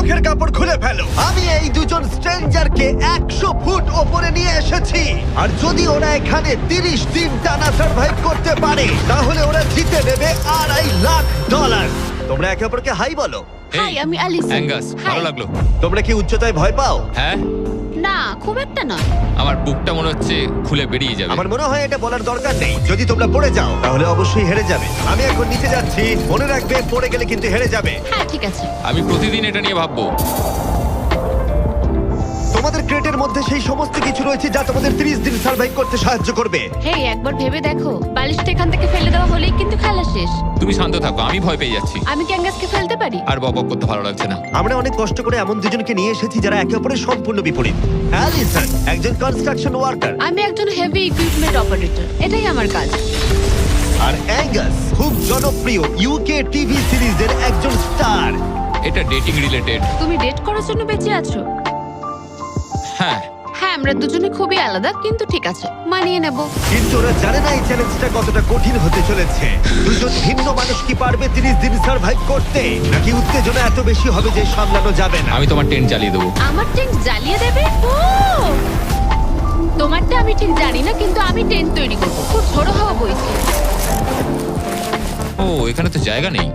মুখের কাপড় খুলে ফেলো। আমি এই দুজন স্ট্রেঞ্জারকে 100 ফুট ওপরে নিয়ে এসেছি, আর যদি ওরা এখানে 30 দিন টানা সার্ভাইভ করতে পারে তাহলে ওরা জিতে নেবে $2.5 লাখ। তোমরা একে অপরকে হাই বলো। হাই, আমি অ্যালিসন। অ্যাঙ্গাস, ভালো Hi. লাগলো। তোমরা কি উচ্চতায় ভয় পাও? হ্যাঁ, না, খুব একটা নয়। আমার বুকটা মনে হচ্ছে খুলে বেরিয়ে যাবে। আমার মনে হয় এটা বলার দরকার নেই। যদি তোমরা পড়ে যাও তাহলে অবশ্যই হেরে যাবে। আমি এখন নিচে যাচ্ছি, মনে রাখবে পড়ে গেলে কিন্তু হেরে যাবে। হ্যাঁ, ঠিক আছে। আমি প্রতিদিন এটা নিয়ে ভাববো। তোমাদের ক্রেটের মধ্যে সেই সমস্ত কিছু রয়েছে যা তোমাদের 30 দিন সার্ভাইভ করতে সাহায্য করবে। হেই, একবার ভেবে দেখো, বালিশটা এখান থেকে ফেলে দেওয়া হলেই কিন্তু খেলা শেষ। তুমি শান্ত থাকো, আমি ভয় পেয়ে যাচ্ছি। আমি কি অ্যাঙ্গাসকে ফেলতে পারি? আর বক বক করতে ভালো লাগছে না। আমরা অনেক কষ্ট করে এমন দুজনকে নিয়ে এসেছি যারা একে অপরের সম্পূর্ণ বিপরীত। অ্যালিসন একজন কনস্ট্রাকশন ওয়ার্কার, আমি একজন হেভি ইকুইপমেন্ট অপারেটর, এটাই আমার কাজ। আর অ্যাঙ্গাস খুব জনপ্রিয় ইউকে টিভি সিরিজের একজন স্টার। এটা ডেটিং রিলেটেড। তুমি ডেট করার জন্য বেঁচে আছো? হ্যাঁ, হ্যাঁ, আমরা দুজনে খুবই আলাদা, কিন্তু ঠিক আছে, মানিয়ে নেব। কিন্তু ওরা জানে না এই চ্যালেঞ্জটা কতটা কঠিন হতে চলেছে। দুজন ভিন্ন মানুষ কি পারবে 30 দিন সার্ভাইভ করতে, নাকি উত্তেজনা এত বেশি হবে যে সামলানো যাবে না? আমি তোমার টেন্ট জ্বালিয়ে দেবো। আমার টেন্ট জ্বালিয়ে দেবে? ও! তোমারটা আমি ঠিক জানি না, কিন্তু আমি টেন্ট তৈরি করবো। খুব ঝোড়ো হাওয়া বইছে। ও, এখানে তো জায়গা নেই।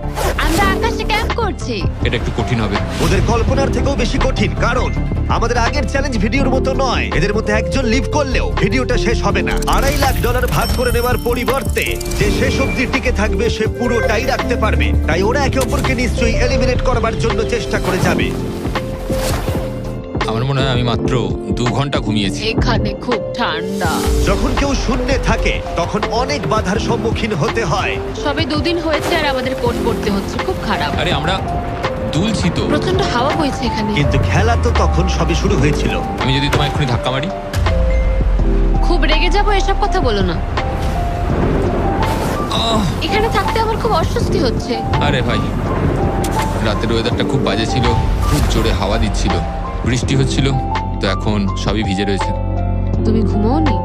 আমরা আকাশে ক্যাম্প করছি। এটা একটু কঠিন হবে। ওদের কল্পনার থেকেও বেশি কঠিন, কারণ আমাদের আগের চ্যালেঞ্জ ভিডিওর মতো নয়। এদের মধ্যে একজন লিভ করলেও ভিডিওটা শেষ হবে না। $2.5 লাখ ভাগ করে নেওয়ার পরিবর্তে যে শেষ অবধি টিকে থাকবে সে পুরোটাই রাখতে পারবে। তাই ওরা একে অপরকে নিশ্চয়ই এলিমিনেট করবার জন্য চেষ্টা করে যাবে। আমার মনে হয় আমি মাত্র 2 ঘন্টা ঘুমিয়েছি। এখানে খুব ঠান্ডা। যখন কেউ শূন্যে থাকে তখন অনেক বাধার সম্মুখীন হতে হয়। সবে 2 দিন হয়েছে আর আমাদের কোট পড়তে হচ্ছে, খুব খারাপ। আরে আমরা দুলছি তো। প্রচন্ড হাওয়া বইছে এখানে। কিন্তু খেলা তো তখন সবে শুরু হয়েছিল। আমি যদি তোমায় এক্ষুনি ধাক্কা মারি? খুব রেগে যাবো, এসব কথা বলো না। আহ! এখানে থাকতে আমার খুব অস্বস্তি হচ্ছে। আরে ভাই, রাতের ওয়েদারটা খুব বাজে ছিল, খুব জোরে হাওয়া দিচ্ছিল, বৃষ্টি হচ্ছিল, তো এখন সবই ভিজে রয়েছে। তুমি ঘুমোওনি?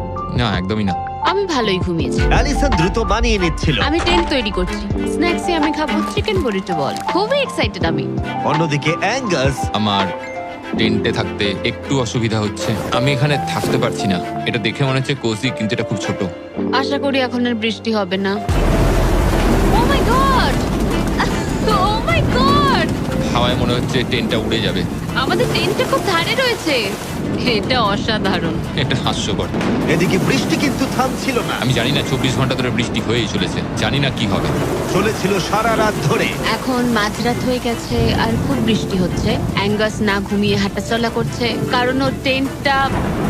না, একদমই না। আমি ভালোই ঘুমিয়েছি। অ্যালিসন দ্রুত মানিয়ে নিচ্ছিল। আমি টেন্ট তৈরি করছি। স্ন্যাক্সে আমি খাবো চিকেন বুরিটো বল। খুবই এক্সাইটেড আমি। অন্যদিকে অ্যাঙ্গাস আমার টেন্টে থাকতে একটু অসুবিধা হচ্ছে। আমি এখানে থাকতে পারছি না। এটা দেখে মনে হচ্ছে কোজি, কিন্তু এটা খুব ছোট। আশা করি এখন আর বৃষ্টি হবে না। ও my god! O my god! হাওয়ায় মনে হচ্ছে টেন্টটা উড়ে যাবে। আমাদের টেন্টটা খুব ধারে রয়েছে। এটা অসাধারণ। এটা হাস্যকর। এদিকে বৃষ্টি কিন্তু থামছিল না। আমি জানি না, 24 ঘন্টা ধরে বৃষ্টি হয়েই চলেছে। জানি না কি হবে। চলেছিল সারা রাত ধরে। এখন মাঝরাত হয়ে গেছে আর খুব বৃষ্টি হচ্ছে। অ্যাঙ্গাস না ঘুমিয়ে হাঁটাচলা করছে, কারণ ওর টেন্টটা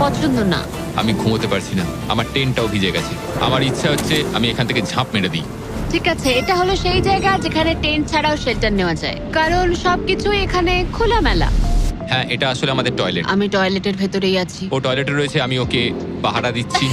পছন্দ না। আমি ঘুমোতে পারছি না, আমার টেন্টটাও ভিজে গেছে। আমার ইচ্ছা হচ্ছে আমি এখান থেকে ঝাঁপ মেরে দিই। ঠিক আছে, এটা হলো সেই জায়গা যেখানে টেন্ট ছাড়াও শেল্টার নেওয়া যায়, কারণ সবকিছু এখানে খোলামেলা। হ্যাঁ, এটা আসলে আমাদের টয়লেট। আমি টয়লেটের ভেতরেই আছি। ও টয়লেটে রয়েছে, আমি ওকে পাহারা দিচ্ছি।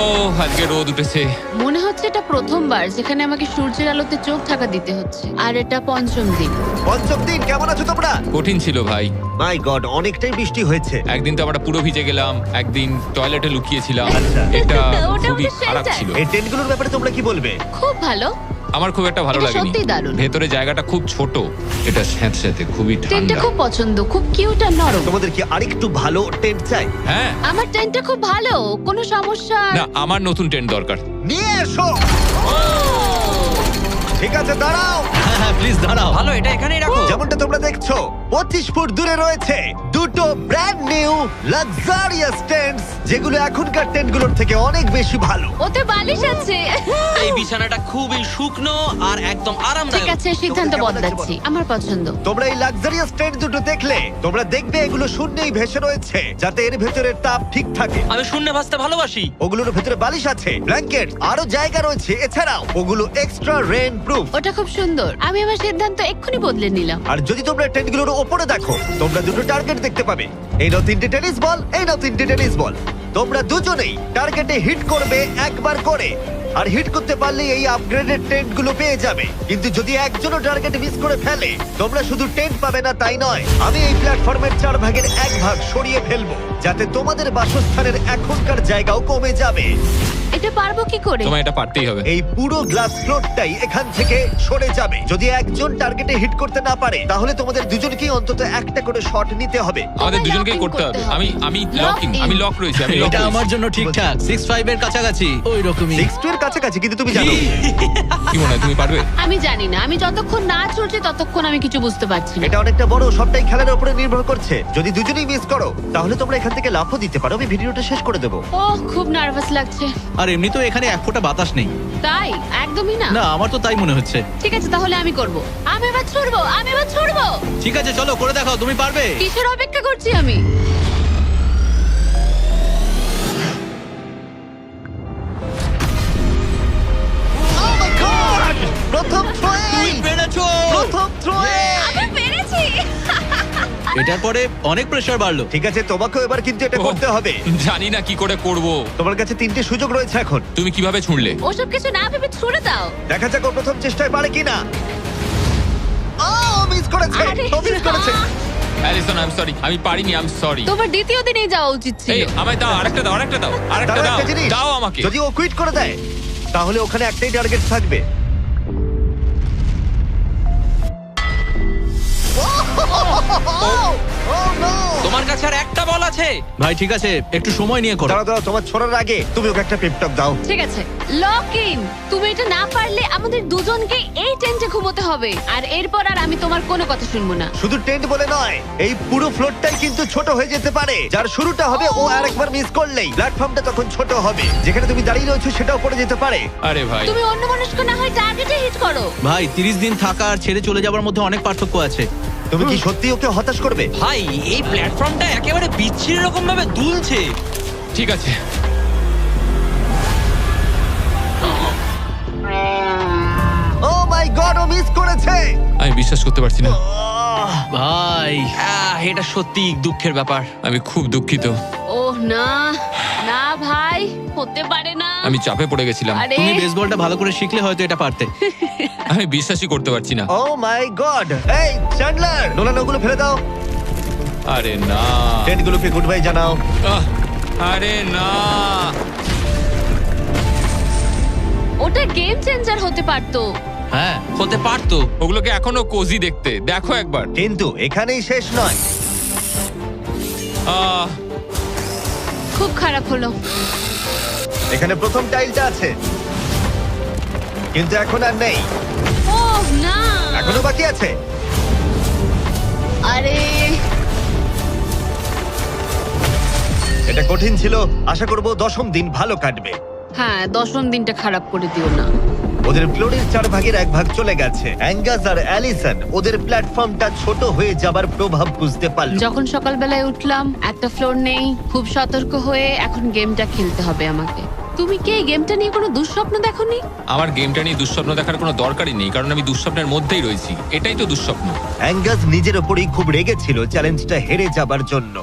ও, আজকে রোদ উঠেছে। মনে হচ্ছে এটা প্রথমবার যেখানে আমাকে সূর্যের আলোতে চোখ ঢাকা দিতে হচ্ছে, আর এটা 5ম দিন। পঞ্চম দিন, কেমন আছো তোমরা? কঠিন ছিল ভাই। মাই গড, অনেকটাই বৃষ্টি হয়েছে। একদিন তো আমরা পুরো ভিজে গেলাম, একদিন টয়লেটে লুকিয়েছিলাম। আচ্ছা। এটা ওটা খুবই আমাদের খারাপ shelter। ছিল। এই টেন্টগুলোর ব্যাপারে তোমরা কি বলবে? খুব ভালো। আমার খুব একটা ভালো এটা লাগেনি। সত্যিই দারুণ। ভেতরে জায়গাটা খুব ছোট, এটা স্যাঁতস্যাঁতে, খুবই টেন্টটা ঠান্ডা। খুব পছন্দ, খুব কিউট আর নরম। তোমাদের কি আরেকটু ভালো টেন্ট চাই? হ্যাঁ, আমার টেন্টটা খুব ভালো, কোনো সমস্যা না, আমার নতুন টেন্ট দরকার। নিয়ে এসো। ঠিক আছে, দাঁড়াও। হ্যাঁ প্লিজ দাঁড়াও। ভালো, এটা এখানেই রাখো। যেমনটা তোমরা দেখছো 25 ফুট দূরে রয়েছে দুটো ব্র্যান্ড নিউ লাক্সারিয়াস টেন্টস, যেগুলো এখনকার টেন্টগুলোর থেকে অনেক বেশি ভালো। ওতে বালিশ আছে। এই বিছানাটা খুবই শুকনো আর একদম ঠিক আরামদায়ক। আছে, সিদ্ধান্ত তোমাদের কেমন লাগছে বদলাচ্ছি, বলো? আমার পছন্দ। তোমরা এই লাক্সারিয়াস টেন্ট দুটো দেখলে তোমরা দেখবে এগুলো শূন্যেই ভেসে রয়েছে, যাতে এর ভেতরের তাপ ঠিক থাকে। আমি শূন্যে ভাসতে ভালোবাসি। ওগুলোর ভেতরে বালিশ আছে, ব্ল্যাঙ্কেট, আরো জায়গা রয়েছে। এছাড়াও ওগুলো এক্সট্রা রেন প্রুফ। ওটা খুব সুন্দর। আমি আমার সিদ্ধান্ত এক্ষুনি বদলে নিলাম। আর যদি তোমরা টেন্টগুলোর ওপরে দেখো, তোমরা দুটো টার্গেট দেখতে পাবে। এই নাও 3টে টেনিস বল, এই নাও 3টে টেনিস বল। তোমরা দুজনেই টার্গেটে হিট করবে একবার করে, আর হিট করতে পারলে এই আপগ্রেডেড টেন্টগুলো পেয়ে যাবে। কিন্তু যদি একজনও টার্গেট মিস করে ফেলে, তোমরা শুধু টেন্ট পাবে না তাই নয়, আমি এই প্ল্যাটফর্মের 4 ভাগের 1 ভাগ সরিয়ে ফেলবো, যাতে তোমাদের বাসস্থানের এখনকার জায়গাও কমে যাবে। এটা পারবো কি করে? তোমায় এটা পারতেই হবে। এই পুরো গ্লাস ফ্লোরটাই এখান থেকে সরে যাবে। যদি একজন টার্গেটে হিট করতে না পারে তাহলে তোমাদের দুজনকেই অন্তত একটা করে শট নিতে হবে। আমাদের তোমায় দুজনকেই locking করতে হবে। করতে হবে। আমি Lock লকিং, in। আমি লক রয়েছি, আমি লক এটা রয়েছি। আমার জন্য ঠিকঠাক 6-5 এর কাছাকাছি ওই রকমই। 6 এর কাছাকাছি, কিন্তু তুমি জানো কি মনে হয় তুমি পারবে? আমি জানি না, আমি যতক্ষণ না চলছে ততক্ষণ আমি কিছু বুঝতে পারছি না। এটা অনেকটা বড়, সবটাই খেলার উপরে নির্ভর করছে। যদি দুজনেই মিস করো তাহলে তোমরা এখান থেকে লাফও দিতে পারো। আমি ভিডিওটা শেষ করে দেবো। ওহ, খুব নার্ভাস লাগছে। আর এমনি তো এখানে এক ফোঁটা বাতাস নেই। তাই? একদমই না। না আমার তো তাই মনে হচ্ছে। ঠিক আছে, তাহলে আমি করব। আমি এবার ছুড়বো। ঠিক আছে চলো করে দেখাও, তুমি পারবে। কিসের অপেক্ষা করছি আমি? Oh my God! প্রথম তুমি থ্রোয়ে! পেরেছো। প্রথম থ্রোয়ে! আমি পেরেছি। এটার পরে অনেক প্রেসার বাড়লো। ঠিক আছে, তোমাকেও এবার কিন্তু এটা ওহ, করতে হবে। জানি না কি করে করব। তোমার কাছে 3টে সুযোগ রয়েছে এখন। তুমি কিভাবে ছুঁড়লে? ওসব কিছু না ভেবে ছুড়ে দাও। দেখা যাক ও প্রথম চেষ্টায় পারে কিনা। ও মিস করেছে, আরে ও মিস করেছে। অ্যালিসন, আই এম সরি, আমি পারিনি, আই এম সরি। তোমার দ্বিতীয় দিনেই যাওয়া উচিত এই ছিল। আমায় দাও, আরেকটা দাও, আরেকটা দাও, আরেকটা দাঁড়াও, দাও, একটা জিনিস। দাও আমাকে। যদি ও কুইট করে দেয় তাহলে ওখানে একটাই টার্গেট থাকবে। Oh, no! তোমার কাছে আর একটা বল আছে। ভাই ঠিক আছে একটু সময় নিয়ে করো। দাঁড়াও, তোমার ছোড়ার আগে তুমি ওকে একটা পেপটক দাও। ঠিক আছে, লক ইন। তুমি এটা না পারলে আমাদের দুজনকে এই টেন্টে ঘুমোতে হবে, আর এরপর আর আমি তোমার কোনো কথা শুনবো না। শুধু টেন্ট বলে নয়, এই পুরো ফ্লোরটাই কিন্তু ছোট হয়ে যেতে পারে। যার শুরুটা হবে ও আরেকবার মিস করলেই প্ল্যাটফর্মটা তখন ছোট হবে। যেখানে তুমি দাঁড়িয়ে রয়েছো সেটাও পড়ে যেতে পারে। আরে ভাই, তুমি অন্য মানুষকে না হয় টার্গেটে হিট করো। ভাই 30 দিন থাকা আর ছেড়ে চলে যাওয়ার মধ্যে অনেক পার্থক্য আছে। তুমি কি সত্যি ওকে হতাশ করবে? ভাই এই প্ল্যাটফর্মটা একেবারে বিচ্ছিরি রকম ভাবে দুলছে। ঠিক আছে। ও মাই গড, ও মিস করেছে। আমি বিশ্বাস করতে পারছি না। ভাই এটা সত্যি দুঃখের ব্যাপার। আমি খুব দুঃখিত। ওহ না, না ভাই, হতে পারে না। আমি চাপে পড়ে গেছিলাম। আরে তুমি বেসবলটা ভালো করে শিখলে হয়তো এটা পারতে। আমি বিশ্বাসই করতে পারছি না। ও মাই গড! এই চ্যান্ডলার, নোলান ওগুলো ফেলে দাও। আরে না, টেন্টগুলোকে গুড বাই জানাও। আহ, আরে না। ওটা গেম চেঞ্জার হতে পারতো। হ্যাঁ হতে পারতো। ওগুলোকে এখনো কোজি দেখতে, দেখো একবার। কিন্তু এখানেই শেষ নয়। আহ, খুব খারাপ হলো। এখানে প্রথম টাইলটা আছে, কিন্তু এখন আর নেই। ওহ না, এখনো বাকি আছে। আরে এটা কঠিন ছিল। আশা করব 10ম দিন ভালো কাটবে। হ্যাঁ, 10ম দিনটা খারাপ করে দিও না। ওদের ফ্লোরের 4 ভাগের 1 ভাগ চলে গেছে। অ্যাঙ্গাস আর অ্যালিসন ওদের প্ল্যাটফর্মটা ছোট হয়ে যাবার প্রভাব বুঝতে পারল। যখন সকালবেলায় উঠলাম, একটা ফ্লোর নেই। খুব সতর্ক হয়ে এখন গেমটা খেলতে হবে আমাকে। তুমি কি এই গেমটা নিয়ে কোনো দুঃস্বপ্ন দেখোনি? আমার গেমটা নিয়ে দুঃস্বপ্ন দেখার কোনো দরকারই নেই, কারণ আমি দুঃস্বপ্নের মধ্যেই রয়েছি। এটাই তো দুঃস্বপ্ন। অ্যাঙ্গাস নিজের ওপরেই খুব রেগেছিল চ্যালেঞ্জটা হেরে যাবার জন্য।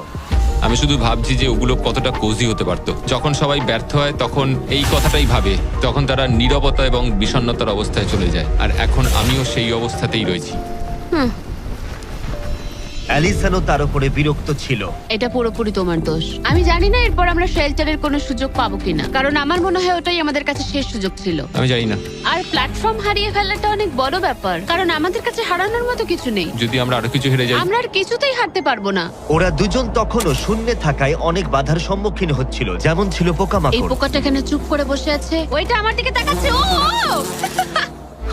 আমি শুধু ভাবছি যে ওগুলো কতটা কোজি হতে পারতো। যখন সবাই ব্যর্থ হয় তখন এই কথাটাই ভাবে, তখন তারা নীরবতা এবং বিষণ্ণতার অবস্থায় চলে যায়। আর এখন আমিও সেই অবস্থাতেই রয়েছি। অ্যালিসনও তার উপরে বিরক্ত ছিল। এটা পুরোপুরি তোমার দোষ। আমি জানি না এরপর আমরা শেল্টারের কোনো সুযোগ পাবো কিনা, কারণ আমার মনে হয় ওটাই আমাদের কাছে শেষ সুযোগ ছিল। আমি জানি না, আর প্ল্যাটফর্ম হারিয়ে ফেলাটা অনেক বড় ব্যাপার, কারণ আমাদের কাছে হারানোর মতো কিছু নেই। যদি আমরা আরো কিছু হেরে যাই। আমরা আর কিছুতেই হারতে পারবো না। ওরা দুজন তখনও শূন্যে থাকায় অনেক বাধার সম্মুখীন হচ্ছিল, যেমন ছিল এই পোকামাকড়। পোকাটা এখানে চুপ করে বসে আছে, ওইটা আমার দিকে তাকাচ্ছে। ও ও!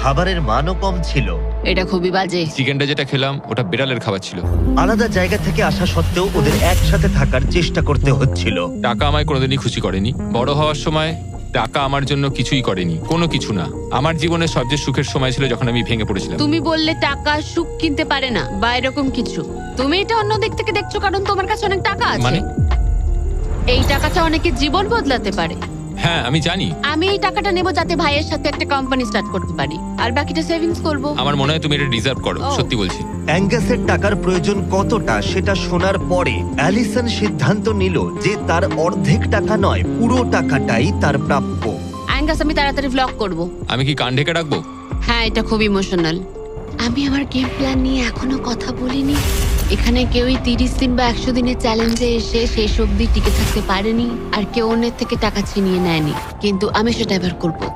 খাবারের মানও কম ছিল। এটা খুবই বাজে। চিকেনটা যেটা খেলাম ওটা বিড়ালের খাবার ছিল। আলাদা জায়গা থেকে আসা সত্ত্বেও ওদের একসাথে থাকার চেষ্টা করতে হচ্ছিল। টাকা আমায় কোনোদিনই খুশি করেনি। বড় হওয়ার সময় টাকা আমার জন্য কিছুই করেনি, কোনো কিছু না। আমার জীবনের সবচেয়ে সুখের সময় ছিল যখন আমি ভেঙে পড়েছিলাম। তুমি বললে টাকা সুখ কিনতে পারে না বা এরকম কিছু। তুমি এটা অন্য দিক থেকে দেখছো, কারণ তোমার কাছে অনেক টাকা আছে। মানে? এই টাকাটা অনেকের জীবন বদলাতে পারে। হ্যাঁ আমি জানি। আমি এই টাকাটা নেব যাতে ভাইয়ের সাথে একটা কোম্পানি স্টার্ট করতে পারি, আর বাকিটা সেভিংস করব। আমার মনে হয় তুমি এটা ডিজার্ভ করো, ও। সত্যি বলছি। অ্যাঙ্গাসের টাকার প্রয়োজন কতটা সেটা শোনার পরে অ্যালিসন সিদ্ধান্ত নিল যে তার অর্ধেক টাকা নয়, পুরো টাকাটাই তার প্রাপ্য। অ্যাঙ্গাস, আমি তাড়াতাড়ি ভ্লগ করব। আমি কি কান ঢেকে রাখবো? হ্যাঁ, এটা খুব ইমোশনাল। আমি আমার গেম প্ল্যান নিয়ে এখনো কথা বলিনি। এখানে কেউই 30 দিন বা 100 দিনের চ্যালেঞ্জে এসে শেষ অবধি টিকে থাকতে পারেনি, আর কেউ অন্যের থেকে টাকা ছিনিয়ে নেয়নি, কিন্তু আমি সেটা এবার করবো।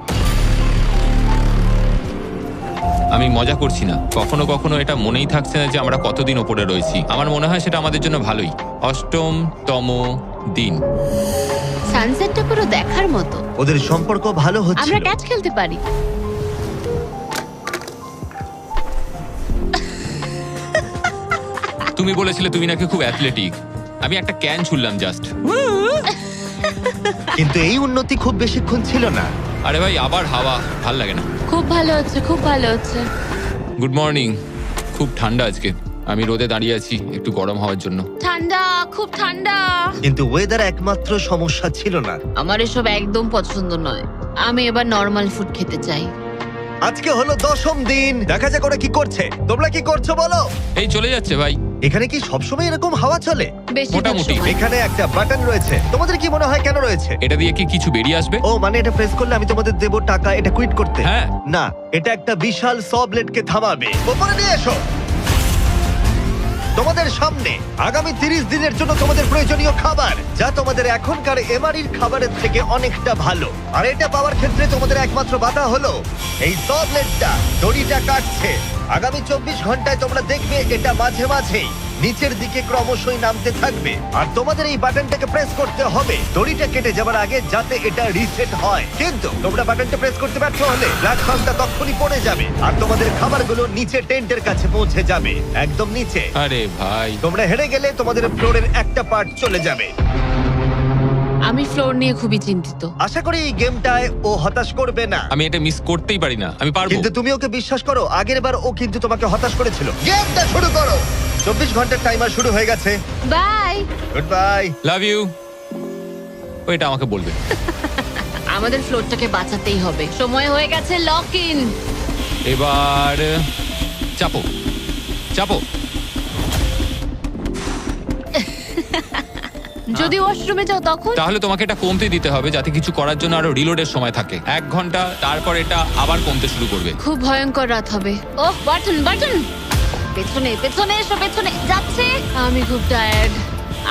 আমি মজা করছি না, কখনো কখনো এটা মনেই থাকছে না যে আমরা কতদিন ওপরে রয়েছি। আমার মনে হয় সেটা আমাদের জন্য ভালোই। 8তম দিন। সানসেটটা পুরো দেখার মতো। ওদের সম্পর্ক ভালো আমরা হচ্ছে। ক্যাচ খেলতে পারি। তুমি বলেছিলে তুমি নাকি খুব অ্যাথলেটিক। আমি একটা ক্যান ছুড়লাম জাস্ট। কিন্তু এই উন্নতি খুব বেশিক্ষণ ছিল না। আরে ভাই, আবার হাওয়া, ভাল লাগে না। খুব ভালো হচ্ছে, খুব ভালো হচ্ছে। Good morning. খুব ঠান্ডা আজকে। আমি রোদে দাঁড়িয়ে আছি একটু গরম হওয়ার জন্য। ঠান্ডা, খুব ঠান্ডা। কিন্তু ওয়েদার একমাত্র সমস্যা ছিল না। আমার এসব একদম পছন্দ নয়। আমি এবার নর্মাল ফুড খেতে চাই। আজকে হলো 10ম দিন। দেখা যাক ওরা কি করছে। তোমরা কি করছো বলো? এই চলে যাচ্ছে ভাই। এখানে কি সবসময় এরকম হাওয়া চলে? বেশিরভাগ মোটামুটি। সময়। এখানে একটা বাটন রয়েছে। তোমাদের কি মনে হয় কেন রয়েছে? এটা দিয়ে কি কিছু বেরিয়ে আসবে? ও মানে এটা প্রেস করলে আমি তোমাদের দেবো টাকা এটা কুইট করতে? হ্যাঁ। না, এটা একটা বিশাল স ব্লেডকে থামাবে। ওপরে নিয়ে এসো। তোমাদের সামনে আগামী 30 দিনের জন্য তোমাদের প্রয়োজনীয় খাবার, যা তোমাদের এখনকার এমআরির খাবারের থেকে অনেকটা ভালো। আর এটা পাওয়ার ক্ষেত্রে তোমাদের একমাত্র বাধা হলো এই স ব্লেডটা দড়িটা কাটছে। আগামী 24 ঘন্টায় তোমরা দেখবে এটা মাঝে মাঝেই নিচের দিকে ক্রমশই নামতে থাকবে, আর তোমাদের এই বাটনটাকে প্রেস করতে হবে দড়িটা কেটে যাবার আগে, যাতে এটা রিসেট হয়। কিন্তু তোমরা বাটনটা প্রেস করতে ব্যর্থ হলে প্ল্যাটফর্মটা তখনই পড়ে যাবে, আর তোমাদের খাবারগুলো নিচে টেন্টের কাছে পৌঁছে যাবে, একদম নিচে। আরে ভাই, তোমরা হেরে গেলে তোমাদের ফ্লোরের একটা পার্ট চলে যাবে। আমি ফ্লোর নিয়ে খুবই চিন্তিত। আশা করি এই গেমটায় ও হতাশ করবে না। আমি এটা মিস করতেই পারি না। আমি পারবো। কিন্তু তুমি ওকে বিশ্বাস করো, আগের বার ও কিন্তু তোমাকে হতাশ করেছিল। গেমটা শুরু করো। 24 ঘন্টার টাইমার শুরু হয়ে গেছে। Bye. Good bye. Love you. ওইটা আমাকে বলবে। আমাদের ফ্লোরটাকে বাঁচাতেই হবে। সময় হয়ে গেছে লক ইন। এবার চাপো চাপো। যদি ওয়াশরুমে যাও তখন? তাহলে তোমাকে এটা কমতে দিতে হবে, যাতে কিছু করার জন্য আরো রিলোডের সময় থাকে। 1 ঘন্টা, তারপর এটা আবার কমতে শুরু করবে। খুব ভয়ঙ্কর রাত হবে। ওহ, বাটন বাটন। পেছনে পেছনে এসো, পেছনে যাচ্ছে। আমি খুব টায়ার্ড।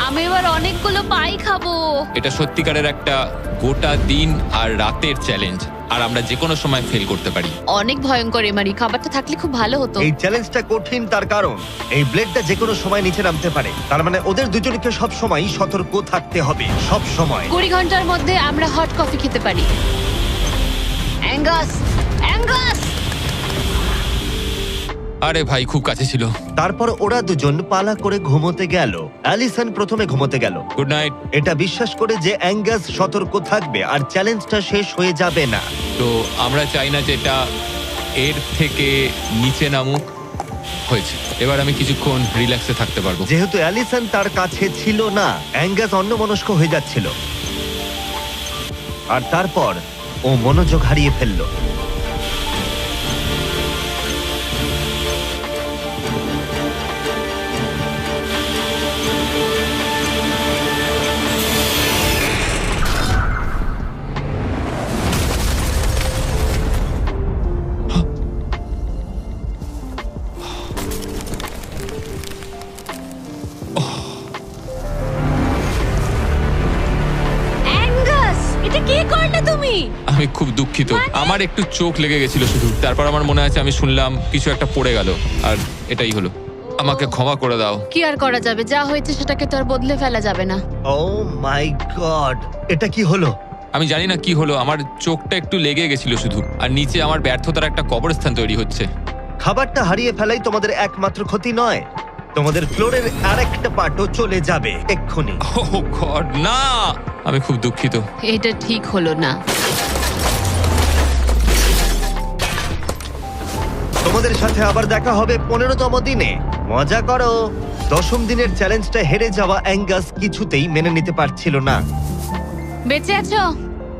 আমি এবার অনেকগুলো পাই খাবো। এটা সত্যিকারের একটা গোটা দিন আর রাতের চ্যালেঞ্জ, আর আমরা যে কোনো সময় ফেল করতে পারি। অনেক ভয়ঙ্কর এমারি। খাবারটা থাকলে খুব ভালো হতো। এই চ্যালেঞ্জটা কঠিন তার কারণ এই ব্লেডটা যে কোনো সময় নিচে নামতে পারে। তার মানে ওদের দুজনকে সব সময় সতর্ক থাকতে হবে, সব সময়। 20 ঘন্টার মধ্যে আমরা হট কফি খেতে পারি। Angus, Angus. আরে ভাই, খুব কাছে ছিল। তারপর ওরা দুজন পালা করে ঘুমোতে গেল। অ্যালিসন প্রথমে ঘুমোতে গেল, গুড নাইট। এটা বিশ্বাস করে যে অ্যাঙ্গাস সতর্ক থাকবে আর চ্যালেঞ্জটা শেষ হয়ে যাবে না। তো আমরা চাই না যে এটা এর থেকে নিচে নামুক। হয়েছে, এবার আমি কিছুক্ষণ রিল্যাক্সে থাকতে পারবো। যেহেতু অ্যালিসন তার কাছে ছিল না, অ্যাঙ্গাস অন্যমনস্ক হয়ে যাচ্ছিল, আর তারপর ও মনোযোগ হারিয়ে ফেললো। অ্যাঙ্গাস, এটা কি করলে তুমি? আমি খুব দুঃখিত। আমার একটু চোখ লেগে গেছিল শুধু। তারপর আমার মনে আছে আমি শুনলাম কিছু একটা পড়ে গেল, আর এটাই হলো। আমাকে ক্ষমা করে দাও। কি আর করা যাবে? যা হয়েছে সেটাকে তো আর বদলে ফেলা যাবে না। ও মাই গড, এটা কি হলো? আমি জানি না কি হলো, আমার চোখটা একটু লেগে গেছিল শুধু, আর নিচে আমার ব্যর্থতার একটা কবরস্থান তৈরি হচ্ছে। খাবারটা হারিয়ে ফেলাই তোমাদের একমাত্র ক্ষতি নয়, তোমাদের ফ্লোরের আরেকটা পার্টও চলে যাবে এক্ষুনি। ওহ গড, না! আমি খুব দুঃখিত। এটা ঠিক হলো না। তোমাদের সাথে আবার দেখা হবে 15তম দিনে। মজা করো। 10ম দিনের চ্যালেঞ্জটা হেরে যাওয়া অ্যাঙ্গাস কিছুতেই মেনে নিতে পারছিল না। বেঁচে আছো?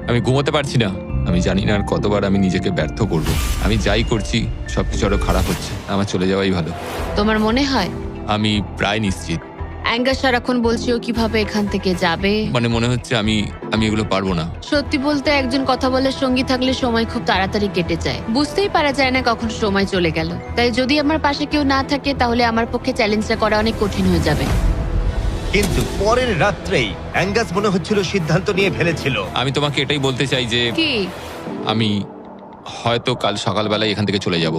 আমি ঘুমোতে পারছি না। আমি জানি না আর কতবার আমি নিজেকে ব্যর্থ করব। আমি যাই করছি সবকিছু আরো খারাপ হচ্ছে। আমার চলে যাওয়াই ভালো। তোমার মনে হয়? আমি প্রায় নিশ্চিত। অ্যাঙ্গাস সারাক্ষণ বলছি ও কিভাবে এখান থেকে যাবে। মানে মনে হচ্ছে আমি এগুলো পারবো না। সত্যি বলতে একজন কথা বলার সঙ্গী থাকলে সময় খুব তাড়াতাড়ি কেটে যায়, বুঝতেই পারা যায় না কখন সময় চলে গেল। তাই যদি আমার পাশে কেউ না থাকে তাহলে আমার পক্ষে চ্যালেঞ্জটা করা অনেক কঠিন হয়ে যাবে। কিন্তু পরের রাত্রেই অ্যাঙ্গাস মনে হচ্ছিল সিদ্ধান্ত নিয়ে ফেলেছিল। আমি তোমাকে এটাই বলতে চাই যে কি? আমি হয়তো কাল সকালবেলায় এখান থেকে চলে যাব,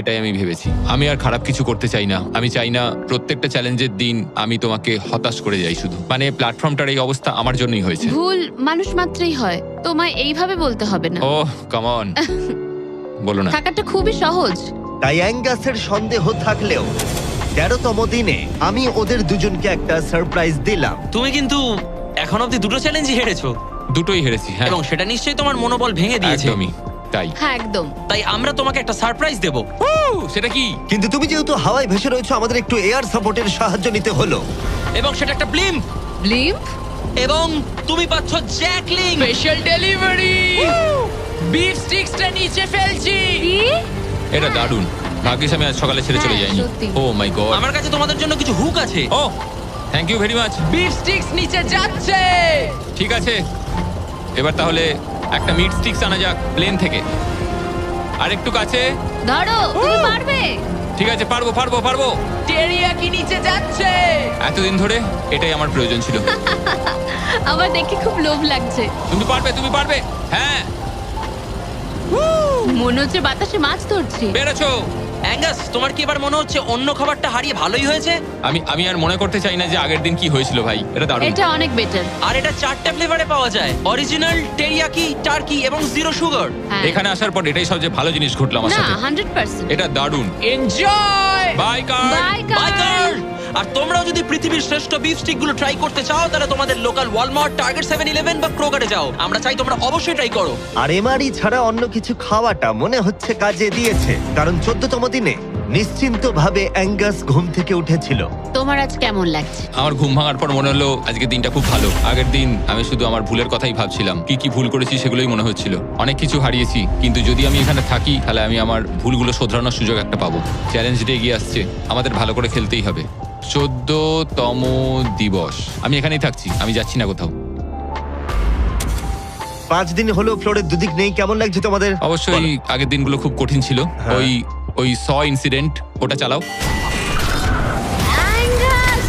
এটাই আমি ভেবেছি। আমি আর খারাপ কিছু করতে চাই না। আমি চাই না প্রত্যেকটা চ্যালেঞ্জের দিন আমি তোমাকে হতাশ করে যাই শুধু। মানে প্ল্যাটফর্মটার এই অবস্থা আমার জন্যই হয়েছে। ভুল মানুষ মাত্রই হয়, তোমায় এইভাবে বলতে হবে না। ওহ কাম অন, বলো না। থাকাটা খুবই সহজ। তাই অ্যাঙ্গাসের সন্দেহ থাকলেও 13তম দিনে আমি ওদের দুজনকে একটা সারপ্রাইজ দিলাম। তুমি কিন্তু এখন অব্দি দুটো চ্যালেঞ্জই হেরেছো, দুটোই হেরেছি, হ্যাঁ এবং সেটা নিশ্চয়ই তোমার মনোবল ভেঙে দিয়েছে। একদমই তাই। হ্যাঁ একদম। তাই আমরা তোমাকে একটা সারপ্রাইজ দেব, সেটা কি? কিন্তু তুমি যেহেতু হাওয়ায় ভেসে রয়েছো, আমাদের একটু এয়ার সাপোর্টের সাহায্য নিতে হলো। এবং সেটা একটা ব্লিম্প, ব্লিম্প? এবং তুমি পাচ্ছ জ্যাকলিং। স্পেশাল ডেলিভারি, বিফ স্টিক্সটা নিচে ফেলছি। কি? এটা দারুণ। ভাগ্যিস আমি আজ সকালে ছেড়ে চলে হ্যাঁ, যাইনি। সত্যি। Oh my god. আমার কাছে তোমাদের জন্য কিছু হুক আছে। Oh thank you very much. Beef sticks নিচে যাচ্ছে। ঠিক আছে, এবার তাহলে একটা মিট স্টিক্স আনা যাক প্লেন থেকে। আর একটু কাছে। ধরো, তুমি পারবে। ঠিক আছে, পারবো পারবো পারবো। টেরিয়াকি নিচে যাচ্ছে। এতদিন ধরে এটাই আমার প্রয়োজন ছিল। আমার দেখে খুব লোভ লাগছে। তুমি পারবে, তুমি পারবে। হ্যাঁ, মনে হচ্ছে বাতাসে মাছ ধরছি। পেরেছো। অ্যাঙ্গাস, তোমার কি এবার মনে হচ্ছে অন্য খাবারটা হারিয়ে ভালোই হয়েছে? আমি আর মনে করতে চাই না যে আগের দিন কি হয়েছিল ভাই। এটা দারুণ। এটা অনেক বেটার। আর এটা 4টা ফ্লেভারে পাওয়া যায়, অরিজিনাল, টেরিয়াকি, টার্কি এবং জিরো সুগার। হ্যাঁ। এখানে আসার পর এটাই সবচেয়ে ভালো জিনিস ঘটলো আমার না, সাথে। 100%। এটা দারুণ। Enjoy. Bye car. Bye bye car. Girl! আর তোমরাও যদি পৃথিবীর শ্রেষ্ঠ বিফ স্টিক গুলো ট্রাই করতে চাও, তাহলে তোমাদের লোকাল ওয়ালমার্ট, টার্গেট 7-11 বা ক্রোগারে যাও। আমরা চাই তোমরা অবশ্যই ট্রাই করো। আর এমআরই ছাড়া অন্য কিছু খাওয়াটা মনে হচ্ছে কাজে দিয়েছে, কারণ 14তম দিনে নিশ্চিন্তভাবে অ্যাঙ্গাস ঘুম থেকে উঠেছিল। তোমার আজ কেমন লাগছে? আমার ঘুম ভাঙার পর মনে হলো আজকের দিনটা খুব ভালো। আগের দিন আমি শুধু আমার ভুলের কথাই ভাবছিলাম, কি কি ভুল করেছি সেগুলোই মনে হচ্ছিল। অনেক কিছু হারিয়েছি, কিন্তু যদি আমি এখানে থাকি তাহলে আমি আমার ভুলগুলো শোধরানোর সুযোগ একটা পাবো। চ্যালেঞ্জটা এগিয়ে আসছে, আমাদের ভালো করে খেলতেই হবে। 14তম দিবস। আমি এখানেই থাকছি, আমি যাচ্ছি না কোথাও। 5 দিন হলো ফ্লোরের দুদিক নেই, কেমন লাগছে তোমাদের? অবশ্যই আগের দিনগুলো খুব কঠিন ছিল। হ্যাঁ। ওই ইনসিডেন্ট, ওটা চালাও। অ্যাঙ্গাস!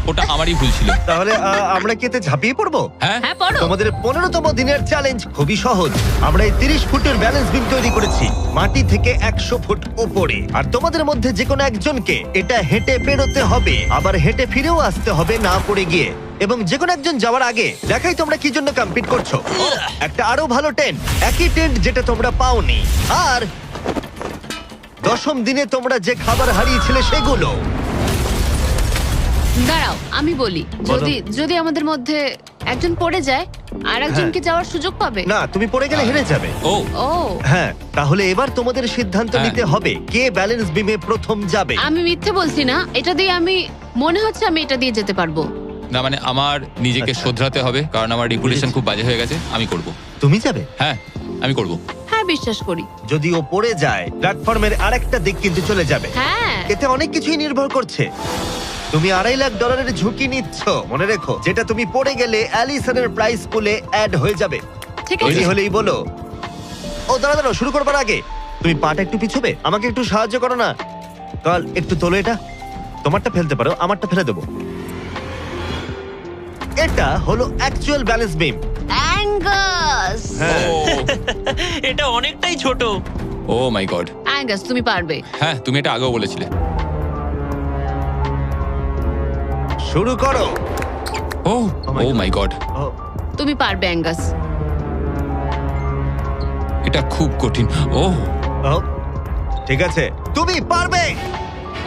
ওটা আমারই ভুল ছিল। তাহলে আমরা কি এতে ঝাঁপিয়ে পড়বো? হ্যাঁ, হ্যাঁ, পড়ো। তোমাদের 15তম দিনের চ্যালেঞ্জ খুবই সহজ। আমরা এই 30 ফুটের ব্যালেন্স বিম তৈরি করেছি মাটি থেকে 100 ফুট ওপরে, আর তোমাদের মধ্যে যে কোনো একজনকে এটা হেঁটে পেরোতে হবে, আবার হেঁটে ফিরেও আসতে হবে না পড়ে গিয়ে। এবং যে কোনো একজন যাওয়ার আগে দেখাই তোমরা কি জন্য কম্পিট করছো। একটা আরো ভালো টেন্ট, একই টেন্ট যেটা তোমরা পাওনি। আর 10ম দিনে তোমরা যে খাবার হারিয়েছিলে সেগুলো। দাঁড়াও, আমি বলি, যদি আমাদের মধ্যে একজন পড়ে যায় আর একজনকে যাওয়ার সুযোগ পাবে। না, তুমি পড়ে গেলে হেরে যাবে। ও ও, হ্যাঁ, তাহলে এবার তোমাদের সিদ্ধান্ত হ্যাঁ। নিতে হবে কে ব্যালেন্স বিমে প্রথম যাবে। আমি মিথ্যে বলছি না, এটা দিয়ে মনে হচ্ছে আমি এটা দিয়ে যেতে পারবো। না, মানে আমার নিজেকে আচ্ছা। শোধরাতে হবে, কারণ আমার রেপুটেশন বুঝেছি। খুব বাজে হয়ে গেছে। আমি করব। তুমি যাবে? হ্যাঁ, আমি করব। হ্যাঁ, বিশ্বাস করি। যদি ও পড়ে যায়, প্ল্যাটফর্মের আরেকটা দিক কিন্তু চলে যাবে। হ্যাঁ, এতে অনেক কিছুই নির্ভর করছে। তুমি $2.5 লাখ ঝুঁকি নিচ্ছ, মনে রেখো, যেটা তুমি পড়ে গেলে অ্যালিসনের প্রাইস পুলে অ্যাড হয়ে যাবে। ঠিক তৈরি আছে। হলেই বলো। ও দাঁড়াও, শুরু করবার আগে তুমি পাটা একটু পিছবে, আমাকে একটু সাহায্য করো না। কাল একটু তোলো এটা। তোমারটা ফেলতে পারো, আমারটা ফেলে দেবো। এটা হলো অ্যাকচুয়াল ব্যালেন্স বিম। অ্যাঙ্গাস! হ্যাঁ, এটা অনেকটাই ছোট। ও মাই গড। অ্যাঙ্গাস, তুমি পারবে। হ্যাঁ, তুমি এটা আগেও বলেছিলে। শুরু করো। ও my ও মাই গড, ও, তুমি পারবে অ্যাঙ্গাস। এটা খুব কঠিন। ও ও, ঠিক আছে, তুমি পারবে।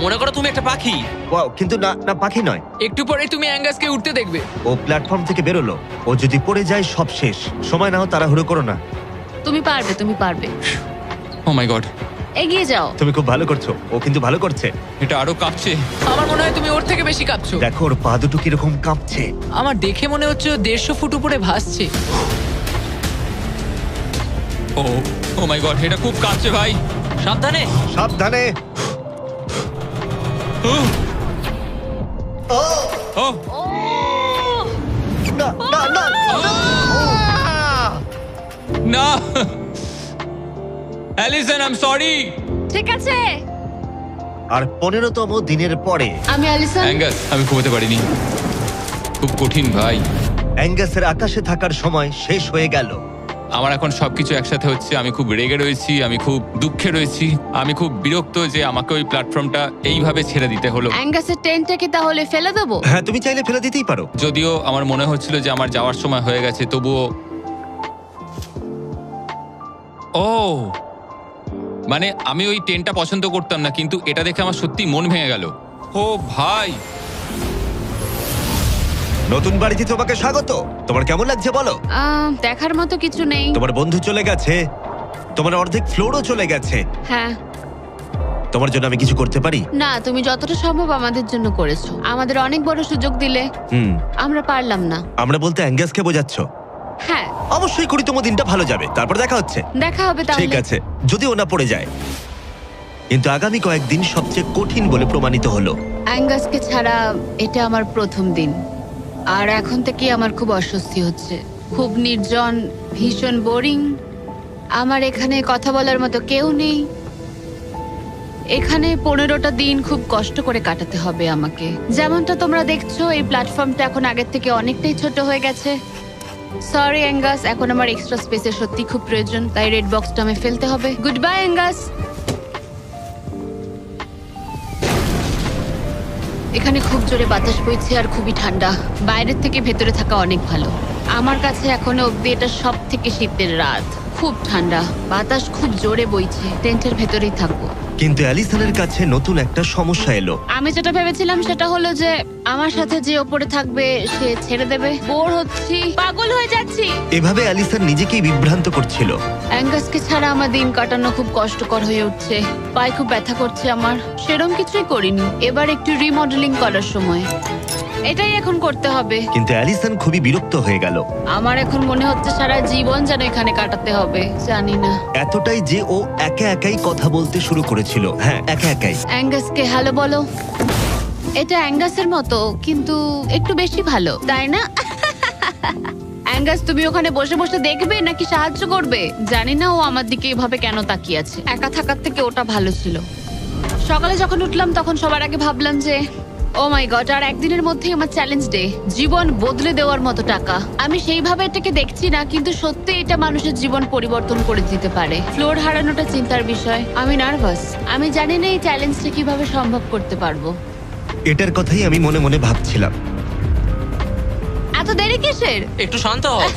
মনে করো তুমি একটা পাখি। ওয়াও, কিন্তু না না, পাখি নয়। একটু পরে তুমি অ্যাঙ্গাসকে উঠতে দেখবে। ও প্ল্যাটফর্ম থেকে বেরোলো, ও যদি পড়ে যায় সব শেষ। সময় নাও, তাড়াহুড়ো করো না। তুমি পারবে, তুমি পারবে। ও মাই গড, এগিয়ে যাও। তুমি খুব ভালো করছো, ও কিন্তু ভালো করছে। এটা আরো কাঁপছে। আমার মনে হয় তুমি ওর থেকে বেশি কাঁপছো। দেখো ওর পা দুটো কিরকম কাঁপছে। আমার দেখে মনে হচ্ছে ও 150 ফুট উপরে ভাসছে। ও ও মাই গড, এটা খুব কাঁপছে ভাই। সাবধানে। সাবধানে। না না না না। না অ্যালিসন, আই এম সরি। ঠিক আছে। আর 15তম দিনের পরে আমি অ্যালিসন। অ্যাঙ্গাস, আমি ঘুমোতে পারিনি, খুব কঠিন ভাই। অ্যাঙ্গাসের আকাশে থাকার সময় শেষ হয়ে গেল। আমার এখন সবকিছু একসাথে হচ্ছে। আমি খুব রেগে রয়েছি, আমি খুব দুঃখে রয়েছি, আমি খুব বিরক্ত যে আমাকে ওই প্ল্যাটফর্মটা এইভাবে ছেড়ে দিতে হলো। অ্যাঙ্গাসের টেন্টটাকে তাহলে ফেলে দেবো? হ্যাঁ, তুমি চাইলে ফেলে দিতেই পারো। যদিও আমার মনে হচ্ছিল যে আমার যাওয়ার সময় হয়ে গেছে, তবুও ও মানে আমি ওই টেন্টটা পছন্দ করতাম না, কিন্তু এটা দেখে আমার সত্যি মন ভেঙে গেল। ও ভাই, নতুন বাড়িতে তোমাকে স্বাগত। তোমার কেমন লাগছে বলো? দেখার মতো কিছু নেই। তোমার বন্ধু চলে গেছে, তোমার অর্ধেক ফ্লোরও চলে গেছে। হ্যাঁ। তোমার জন্য আমি কিছু করতে পারি? না, তুমি যতটা সম্ভব আমাদের জন্য করেছো। আমাদের অনেক বড় সুযোগ দিলে, হুম। আমরা পারলাম না। আমরা বলতে অ্যাঙ্গাসকে বোঝাচ্ছ? হ্যাঁ। অবশ্যই 20তম দিনটা ভালো যাবে, তারপর দেখা হচ্ছে। দেখা হবে তাহলে। ঠিক আছে, যদি ওনা পড়ে যায়। কিন্তু আগামী কয়েকদিন সবচেয়ে কঠিন বলে প্রমাণিত হলো। অ্যাঙ্গাসকে ছাড়া এটা আমার প্রথম দিন, আর এখন থেকে আমার খুব অস্বস্তি হচ্ছে। খুব নির্জন, ভীষণ বোরিং। আমার এখানে কথা বলার মতো কেউ নেই। এখানে 15টা দিন খুব কষ্ট করে কাটাতে হবে আমাকে। যেমনটা তোমরা দেখছো, এই প্ল্যাটফর্মটা এখন আগের থেকে অনেকটাই ছোট হয়ে গেছে। সরি অ্যাঙ্গাস, এখন আমার এক্সট্রা স্পেসের সত্যি খুব প্রয়োজন, তাই রেড বক্সটা আমি ফেলতে হবে। Good bye Angus. এখানে খুব জোরে বাতাস বইছে আর খুবই ঠান্ডা। বাইরের থেকে ভেতরে থাকা অনেক ভালো। আমার কাছে এখনো অব্দি এটা সব থেকে শীতের রাত। খুব ঠান্ডা, বাতাস খুব জোরে বইছে। টেন্টের ভেতরেই থাকবো। কিন্তু অ্যালিসনের কাছে নতুন একটা সমস্যা এলো। আমি যেটা ভেবেছিলাম সেটা হলো যে আমার সাথে যে ওপরে থাকবে সে ছেড়ে দেবে। বোর হচ্ছি, পাগল হয়ে যাচ্ছি। এভাবে অ্যালিসন নিজেকেই বিভ্রান্ত করছিল। অ্যাঙ্গাসকে ছাড়া আমার দিন কাটানো খুব কষ্টকর হয়ে উঠছে। পায়ে খুব ব্যথা করছে আমার। সেরম কিছুই করিনি। এবার একটু রিমডেলিং করার সময়। এটাই এখন করতে হবে। কিন্তু অ্যালিসন খুবই বিরক্ত হয়ে গেল। আমার এখন মনে হচ্ছে সারা জীবন যেন এখানে কাটাতে হবে। জানি না। এতটাই যে ও একা একাই কথা বলতে শুরু করেছিল। হ্যাঁ, একা একাই। অ্যাঙ্গাসকে হ্যালো বলো। এটা অ্যাঙ্গাসের মতো, কিন্তু একটু বেশি ভালো, তাই না? অ্যাঙ্গাস, তুমি ওখানে বসে বসে দেখবে নাকি সাহায্য করবে? জানি না ও আমার দিকে এভাবে কেন তাকিয়ে আছে। একা থাকার থেকে ওটা ভালো ছিল। সকালে যখন উঠলাম তখন সবার আগে ভাবলাম যে ও মাই গড, আর একদিনের মধ্যেই আমার চ্যালেঞ্জ ডে। জীবন বদলে দেওয়ার মতো টাকা। আমি সেইভাবে এটাকে দেখছি না, কিন্তু সত্যি এটা মানুষের জীবন পরিবর্তন করে দিতে পারে। ফ্লোর হারানোটা চিন্তার বিষয়। আমি নার্ভাস। আমি জানি না এই চ্যালেঞ্জটা কিভাবে সম্ভব করতে পারবো। এটার কথাই আমি মনে মনে ভাবছিলাম। এত দেরি কিসের? একটু শান্ত হও।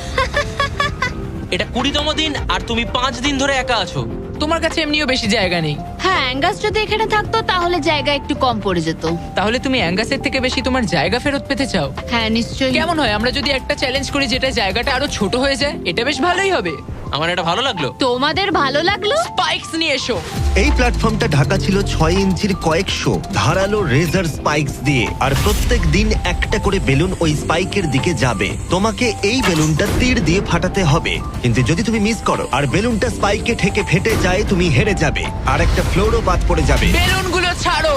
এটা 20তম দিন আর তুমি 5 দিন ধরে একা আছো। তোমার কাছে এমনিও বেশি জায়গা নেই। হ্যাঁ, অ্যাঙ্গাস যদি এখানে থাকতো তাহলে জায়গা একটু কম পড়ে যেত। তাহলে তুমি অ্যাঙ্গাসের থেকে বেশি তোমার জায়গা ফেরত পেতে চাও? হ্যাঁ, নিশ্চয়ই। কেমন হয় আমরা যদি একটা চ্যালেঞ্জ করি যেটা জায়গাটা আরো ছোট হয়ে যায়? এটা বেশ ভালোই হবে। আমার এটা ভালো লাগলো। তোমাদের ভালো লাগলো? স্পাইকস নিয়ে এসো। এই প্ল্যাটফর্মটা ঢাকা ছিল 6 ইঞ্চির কয়েকশো ধারালো রেজার স্পাইকস দিয়ে। আর প্রত্যেক দিন একটা করে বেলুন ওই স্পাইকের দিকে যাবে। তোমাকে এই বেলুনটা তীর দিয়ে ফাটাতে হবে। কিন্তু যদি তুমি মিস করো আর বেলুনটা স্পাইকে ঠেকে ফেটে যায়, তুমি হেরে যাবে আর একটা ফ্লোরও বাদ পড়ে যাবে। বেলুনগুলো ছাড়ো।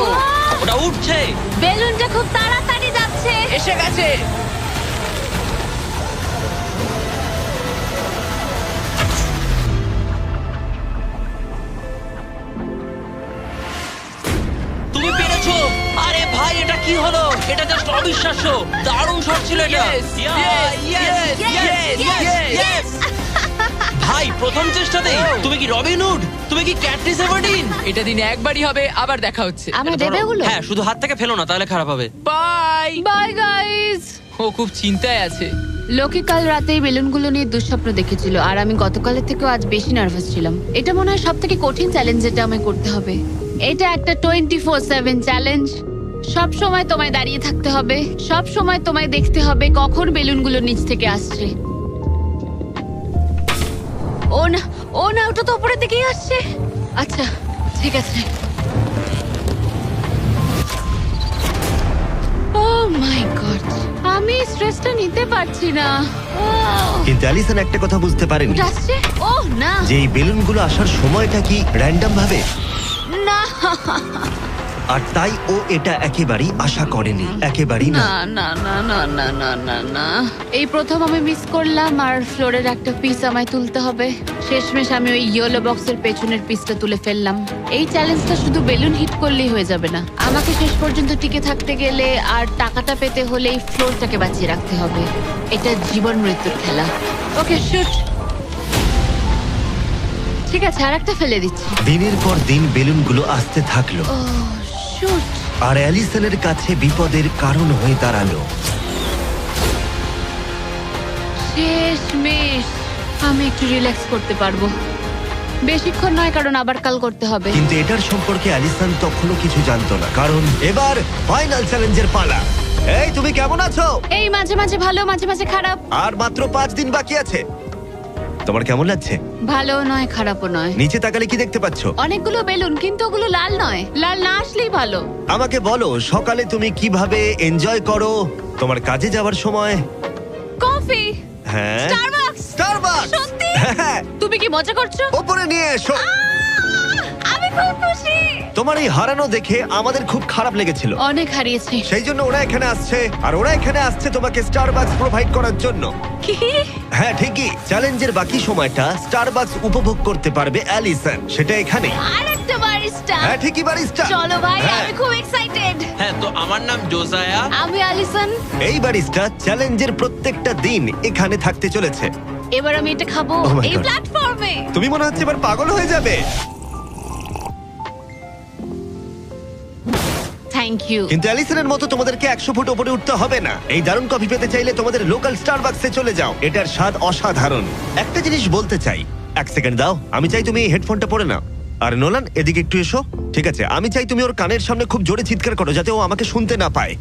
ওটা উঠছে। বেলুনটা খুব তাড়াতাড়ি যাচ্ছে। এসে গেছে। তুমি পেরেছো। আরে ভাই, এটা কি হলো? এটা জাস্ট অবিশ্বাস্য। দারুণ শট ছিল এটা। Yes, yes, yes, yes, yes. ভাই, প্রথম চেষ্টাতেই তুমি কি রবিন হুড? তুমি কি ক্যাটরিস এভারডিন? এটা দিনে একবারই হবে, আবার দেখা হচ্ছে। আমার এটা ধরো। দেবে ওগুলো? হ্যাঁ, শুধু হাত থেকে ফেলো না, তাহলে খারাপ হবে। বাই। Bye guys. ও খুব চিন্তায় আছে। লোকে কাল রাতেই বেলুনগুলো নিয়ে দুঃস্বপ্ন দেখেছিল, আর আমি গতকালের থেকেও আজ বেশি নার্ভাস ছিলাম। এটা মনে হয় সব থেকে কঠিন চ্যালেঞ্জ যেটা আমায় করতে হবে। এটা একটা 24/7 চ্যালেঞ্জ। সব সময় তোমায় দাঁড়িয়ে থাকতে হবে। সব সময় তোমায় দেখতে হবে কখন বেলুনগুলো নিচ থেকে আসছে। ও না, ও না, ওটা তো উপরের দিকেই আসছে। আচ্ছা, ঠিক আছে। ও মাই গড, আমি স্ট্রেসটা নিতে পারছি না। কিন্তু অ্যালিসন একটা কথা বুঝতে পারেনি, ওটা আসছে? ও না, যে এই বেলুনগুলো আসার সময়টা কি র্যান্ডম ভাবে। না। আর তাই ও এটা একেবারেই আশা করেনি, একেবারেই না। না না না না না না না না, এই প্রথম আমি মিস করলাম আর ফ্লোরের একটা পিস আমায় তুলতে হবে। শেষমেশ আমি ওই ইয়েলো বক্সের পেছনের পিসটা তুলে ফেললাম। এই চ্যালেঞ্জটা শুধু বেলুন হিট করলেই হয়ে যাবে না, আমাকে শেষ পর্যন্ত টিকে থাকতে গেলে আর টাকাটা পেতে হলে এই ফ্লোরটাকে বাঁচিয়ে রাখতে হবে। এটা জীবন মৃত্যুর খেলা। ওকে শুট। ঠিক আছে, আর একটা ফেলে দিচ্ছি। দিনের পর দিন বেলুনগুলো আসতে থাকলো ও শুট। আর অ্যালিসনের কাছে বিপদের কারণ হয়ে দাঁড়ালো। শেষমেশ আমি একটু রিল্যাক্স করতে পারবো। বেশিক্ষণ নয়, কারণ আবার কাল করতে হবে। কিন্তু এটার সম্পর্কে অ্যালিসন তখনও কিছু জানতো না, কারণ এবার ফাইনাল চ্যালেঞ্জের পালা। এই তুমি কেমন আছো? এই মাঝে মাঝে ভালো, মাঝে মাঝে খারাপ। আর মাত্র 5 দিন বাকি আছে। তোমার কেমন লাগছে? ভালো নয়, খারাপও নয়। নিচে তাকালে কি দেখতে পাচ্ছো? অনেকগুলো বেলুন, কিন্তু ওগুলো লাল নয়। লাল না আসলেই ভালো। আমাকে বলো, সকালে তুমি কিভাবে এনজয় করো তোমার কাজে যাওয়ার সময়? কফি। হ্যাঁ, স্টারবাকস। স্টারবাকস। সত্যি? হ্যাঁ, তুমি কি মজা করছো? ওপরে নিয়ে এসো। আমি খুব খুশি। তোমার এই হারানো দেখে আমাদের খুব খারাপ লেগেছিল। অনেক হারিয়েছি। সেই জন্য ওরা এখানে আসছে, আর ওরা এখানে আসছে তোমাকে স্টারবাকস প্রোভাইড করার জন্য। কি? হ্যাঁ ঠিকই, চ্যালেঞ্জের বাকি সময়টা স্টারবাকস উপভোগ করতে পারবে অ্যালিসন, সেটা এখানে। আর একটা বারিস্টা। হ্যাঁ ঠিকই, বারিস্টা। চলো ভাই, হ্যাঁ। আমি খুব এক্সাইটেড। হ্যাঁ, তো আমার নাম জোজায়া। আমি অ্যালিসন। এই বারিস্টা চ্যালেঞ্জের প্রত্যেকটা দিন এখানে থাকতে চলেছে। এবার আমি এটা খাবো Oh my এই God. প্ল্যাটফর্মে। তুমি মনে হচ্ছে এবার পাগল হয়ে যাবে। Thank you. কিন্তু অ্যালিসনের মতো তোমাদেরকে 100 ফুট উপরে উঠতে হবে না। এই দারুণ কফি পেতে চাইলে তোমাদের লোকাল স্টারবাকসে চলে যাও, এটার স্বাদ অসাধারণ। একটা জিনিস বলতে চাই, 1 সেকেন্ড দাও। আমি চাই তুমি এই হেডফোনটা পরে নাও। আর নোলান, এদিকে একটু এসো। ঠিক আছে, আমি চাই তুমি ওর কানের সামনে খুব জোরে চিৎকার করো, যাতে ও আমাকে শুনতে না পায়।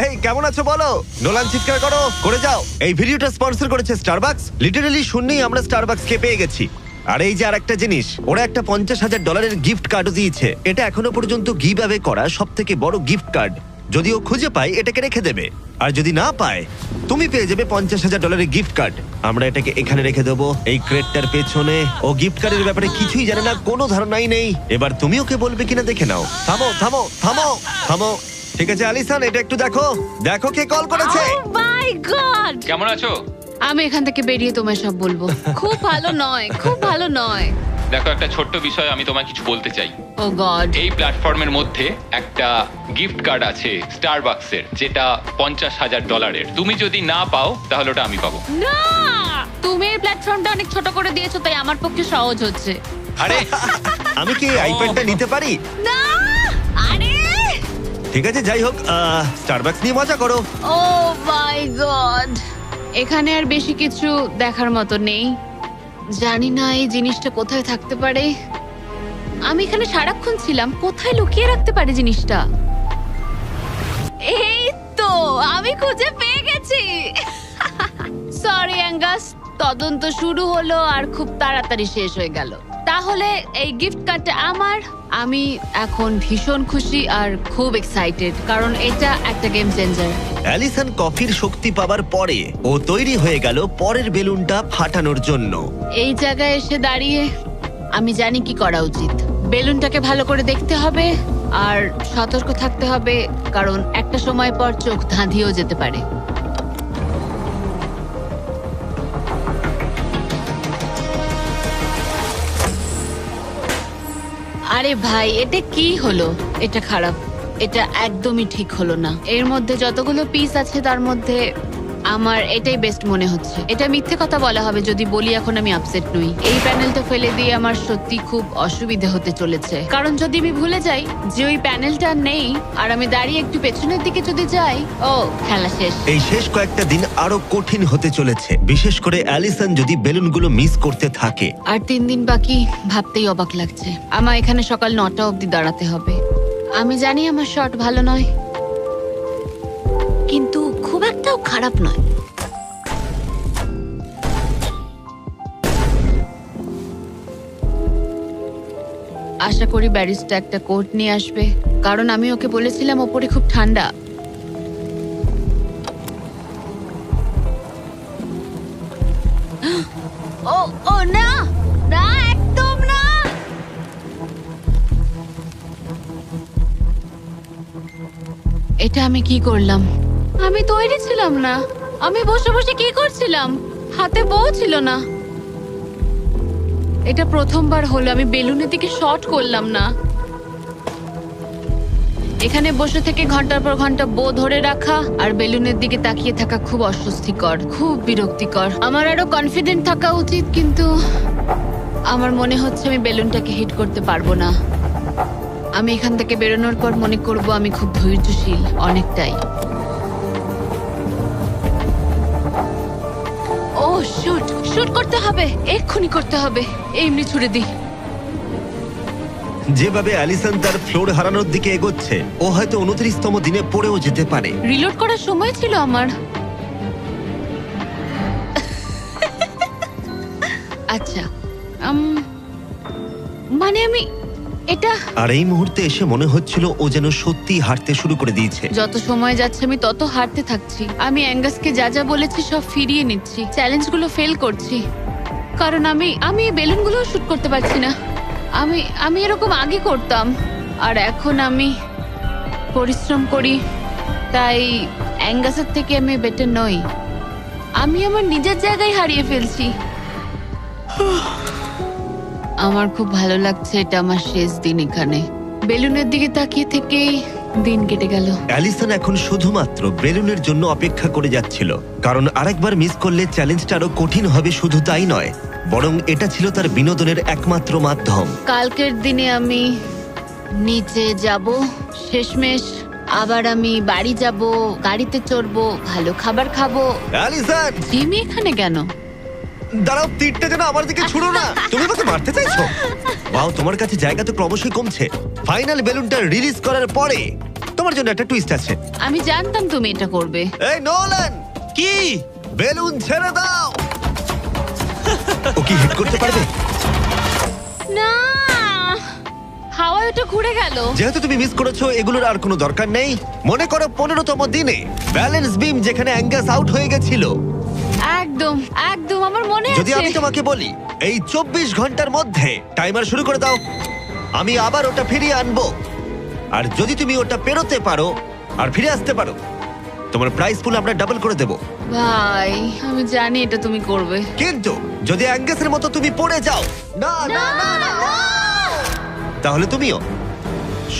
এই কেমন আছো বলো? নোলান চিৎকার করো, করে যাও। এই ভিডিওটা স্পন্সর করেছে স্টারবাকস। লিটারালি শূন্যই আমরা স্টারবাকসকে পেয়ে গেছি। আর এই যে আরেকটা জিনিস, ওরা একটা $50,000 গিফট কার্ডও দিয়েছে। এটা এখনো পর্যন্ত গিভ অ্যাওয়ে করা সব থেকে বড় গিফট কার্ড। যদি ও খুঁজে পায়, এটাকে রেখে দেবে। আর যদি না পায়, তুমি পেয়ে যাবে $50,000 গিফট কার্ড। আমরা এটাকে এখানে রেখে দেবো, এই ক্রেটটার পেছনে। ও গিফট কার্ডের ব্যাপারে কিছুই জানে না, কোনো ধারণাই নেই। এবার তুমি ওকে বলবে কিনা দেখে নাও। থামো থামো থামো থামো। ঠিক আছে অ্যালিসন, এটা একটু দেখো, দেখো কে কল করেছে। মাই গড। কেমন আছো? আমি এখান থেকে বেরিয়ে তোমায় সব বলবো। খুব ভালো নয়, খুব ভালো নয়। দেখো, একটা ছোট্ট বিষয় আমি তোমায় কিছু বলতে চাই। ও গড। এই প্ল্যাটফর্মের মধ্যে একটা গিফট কার্ড আছে স্টারবাকসের, যেটা $50,000। তুমি যদি না পাও, তাহলে ওটা আমি পাবো। না, তুমি এই প্ল্যাটফর্মটা অনেক ছোট করে দিয়েছো, তাই আমার পক্ষে সহজ হচ্ছে। আরে আমি কি এই আইপ্যাডটা নিতে পারি? না, আরে ঠিক আছে, যাই হোক, স্টারবাকস নিয়ে মজা করো। ও মাই গড। এখানে আর বেশি কিছু দেখার মতো নেই। জানি না এই জিনিসটা কোথায় থাকতে পারে। আমি এখানে সারাক্ষণ ছিলাম, কোথায় লুকিয়ে রাখতে পারে জিনিসটা? এই তো, আমি খুঁজে পেয়ে গেছি। সরি অ্যাঙ্গাস, তদন্ত শুরু হলো আর খুব তাড়াতাড়ি শেষ হয়ে গেল। তাহলে এই গিফট কার্ডটা আমার। আমি এখন ভীষণ খুশি আর খুব এক্সাইটেড, কারণ এটা একটা গেম চেঞ্জার। অ্যালিসন কফির শক্তি পাবার পরে ও তৈরি হয়ে গেল পরের বেলুনটা ফাটানোর জন্য। এই জায়গায় এসে দাঁড়িয়ে আমি জানি কি করা উচিত। বেলুনটাকে ভালো করে দেখতে হবে আর সতর্ক থাকতে হবে, কারণ একটা সময় পর চোখ ধাঁধিয়েও যেতে পারে। আরে ভাই, এটা কি হলো? এটা খারাপ, এটা একদমই ঠিক হলো না। এর মধ্যে যতগুলো পিস আছে তার মধ্যে আমার এটাই বেস্ট মনে হচ্ছে। এটা মিথ্যে কথা বলা হবে যদি বলি এখন আমি আপসেট নই। এই প্যানেলটা ফেলে দিয়ে আমার সত্যি খুব অসুবিধা হতে চলেছে, কারণ যদি আমি ভুলে যাই যে ওই প্যানেলটা নেই আর আমি দাঁড়িয়ে একটু পেছনের দিকে যদি যাই, ও খেলা শেষ। এই শেষ কয়েকটা দিন আরো কঠিন হতে চলেছে, বিশেষ করে অ্যালিসন যদি বেলুনগুলো মিস করতে থাকে। আর 3 দিন বাকি, ভাবতেই অবাক লাগছে। আমার এখানে সকাল 9টা অবধি দাঁড়াতে হবে। আমি জানি আমার শট ভালো নয়, কিন্তু খুব একটাও খারাপ নয়। আশা করি ব্যারিস্টা একটা কোট নিয়ে আসবে, কারণ আমি ওকে বলেছিলাম ওপরে খুব ঠান্ডা। ও ও না, না একদম না। এটা আমি কি করলাম? আমি তৈরি ছিলাম না। আমি বসে বসে কি করছিলাম? হাতে বউ ছিল না। এটা প্রথমবার হলো আমি বেলুনের দিকে শট করলাম না। এখানে বসে থেকে ঘন্টার পর ঘন্টা বো ধরে রাখা আর বেলুনের দিকে তাকিয়ে থাকা খুব অস্বস্তিকর, খুব বিরক্তিকর। আমার আরো কনফিডেন্ট থাকা উচিত, কিন্তু আমার মনে হচ্ছে আমি বেলুনটাকে হিট করতে পারবো না। আমি এখান থেকে বেরোনোর পর মনে করব আমি খুব ধৈর্যশীল, অনেকটাই। ও শুট শুট করতে হবে, এক্ষুনি করতে হবে। এমনি ছুড়ে দিই। যেভাবে অ্যালিসন তার ফ্লোর হারানোর দিকে এগোচ্ছে, ও হয়তো 29তম দিনে পড়েও যেতে পারে। রিলোড করার সময় ছিল আমার। আচ্ছা, মানে আমি এটা আর এই মুহূর্তে এসে মনে হচ্ছিল ও যেন সত্যি হাঁটতে শুরু করে দিয়েছে। যত সময় যাচ্ছে আমি তত হারতে থাকছি। আমি অ্যাঙ্গাসকে যা যা বলেছি সব ফিরিয়ে নিচ্ছি, চ্যালেঞ্জগুলো ফেল করছি, কারণ আমি এই বেলুনগুলো শুট করতে পারছি না। আমি এরকম আগে করতাম, আর এখন আমি পরিশ্রম করি, তাই অ্যাঙ্গাসের থেকে আমি বেটার নই। আমি আমার নিজের জায়গায় হারিয়ে ফেলছি। আমার খুব ভালো লাগছে, এটা আমার শেষ দিন এখানে। বেলুনের দিকে তাকিয়ে থেকেই দিন কেটে গেল। অ্যালিসন এখন শুধুমাত্র বেলুনের জন্য অপেক্ষা করে যাচ্ছিল, কারণ আরেকবার মিস করলে চ্যালেঞ্জটা আরো কঠিন হবে। শুধু তাই নয়, বরং এটা ছিল তার বিনোদনের একমাত্র মাধ্যম। কালকের দিনে আমি নিচে যাব, শেষমেশ আবার আমি বাড়ি যাব, গাড়িতে চড়বো, ভালো খাবার খাবো। অ্যালিসন, জিমি এখানে কেন? দাঁড়াও, তীরটা যেন আমার দিকে ছুড়ো না। তুমি আমাকে মারতে চাইছো? বাও, তোমার কাছে জায়গা তো ক্রমশই কমছে। ফাইনাল বেলুনটা রিলিজ করার পরে তোমার জন্য একটা টুইস্ট আছে। আমি জানতাম তুমি এটা করবে। এই নোলান, কি? বেলুন ছেড়ে দাও। ও কি হিট করতে পারবে? না, হাওয়ায় ওটা ঘুরে গেল। যেহেতু তুমি মিস করেছো, এগুলোর আর কোনো দরকার নেই। মনে করো 15তম দিনে ব্যালেন্স বিম যেখানে অ্যাঙ্গাস আউট হয়ে গেছিল। একদম একদম আমার মনে যদি আমি আছে। তোমাকে বলি এই 24 ঘন্টার মধ্যে টাইমার শুরু করে দাও, আমি আবার ওটা ফিরিয়ে আনবো। আর যদি তুমি ওটা পেরোতে পারো আর ফিরে আসতে পারো, তোমার প্রাইস পুল আমরা ডাবল করে দেবো। ভাই, আমি জানি এটা তুমি করবে। কিন্তু যদি অ্যাঙ্গাসের মতো তুমি পড়ে যাও, না না না না, তাহলে তুমিও